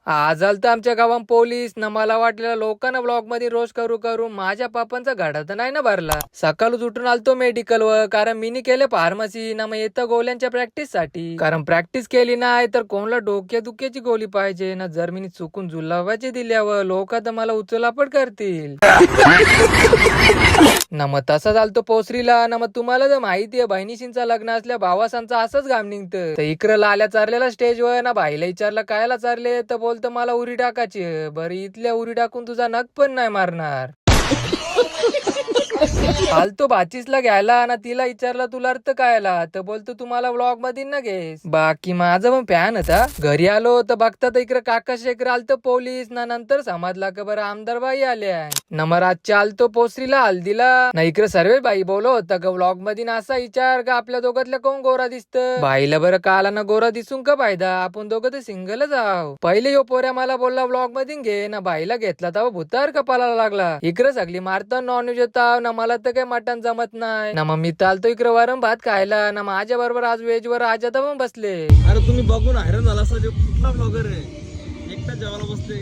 आज आलत आमच्या गावात पोलीस ना, मला वाटलेलं लोकांना ब्लॉग मध्ये रोज करू करू माझ्या पापांचा गाडा तर नाही ना भरला. सकाळच उठून आलतो मेडिकल वर, कारण मी केले फार्मसी ना, मग येतं गोळ्यांच्या प्रॅक्टिस साठी. कारण प्रॅक्टिस केली नाही तर कोणाला डोक्या दुख्याची गोळी पाहिजे ना, जर मी चुकून जुलाबाची दिल्यावर लोक तर मला उचलापट करतील ना. मग तसा चालतो पोसरीला ना. मग तुम्हाला जर माहिती आहे बहिणीशींचा लग्न असल्या भावासांचा असंच घाम निघतं. तर इकडं लाल्या चारलेला स्टेजवर ना, भाईला विचारलं कायला चारले तर बोलतो मला उरी टाकायची. बरी इथल्या उरी टाकून तुझा नख पण नाही मारणार. आलतो भाचीसला घ्यायला ना, तिला विचारलं तुला अर्थ कायला तर बोलतो तुम्हाला व्लॉग मध्ये ना घेस. बाकी माझं पण फॅन होता. घरी आलो तर बघता तर इकडे काका शेखर आलतो पोलीस ना. नंतर समजला का बरं आमदार बाई आल्या ना. मग रातच्या आलतो पोसरीला हल्दीला ना. इकडे सर्वे बाई बोलत होता का व्लॉग मध्ये ना असा विचार का आपल्या दोघातल्या कोण गोरा दिसत. बाईला बरं काला ना गोरा दिसून का फायदा, आपण दोघं तर सिंगलच आहो. पहिले यो पोऱ्या मला बोलला व्लॉग मध्ये घे ना, बाईला घेतला तेव्हा भूतार कपाला लागला. इकडे सगळी मारता नॉनव्हेज होता ना, मला तर काही मटण जमत नाही ना. मग मी चालतो इकडे वरण भात खायला ना, माझ्या बरोबर आज व्हेज वर आज पण बसले. अरे तुम्ही बघून हैराण झाला असं कुठला ब्लॉगर आहे एकटा जेवायला बसते.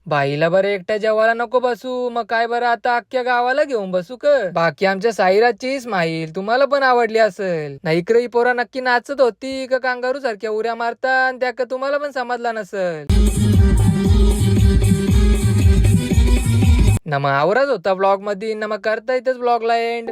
बाईला बरं एकट्या जेवायला नको बसू, मग काय बरं आता अख्ख्या गावाला घेऊन बसू का. बाकी आमच्या साईराजची स्माईल तुम्हाला पण आवडली असेल ना. इकडे ही पोरा नक्की नाचत होती का कांगारू सारख्या उड्या मारता आणि त्या का तुम्हाला पण समजला नसेल ना. मग आवरत होता ब्लॉग मध्ये ना, मग करता इथेच ब्लॉगला एंड.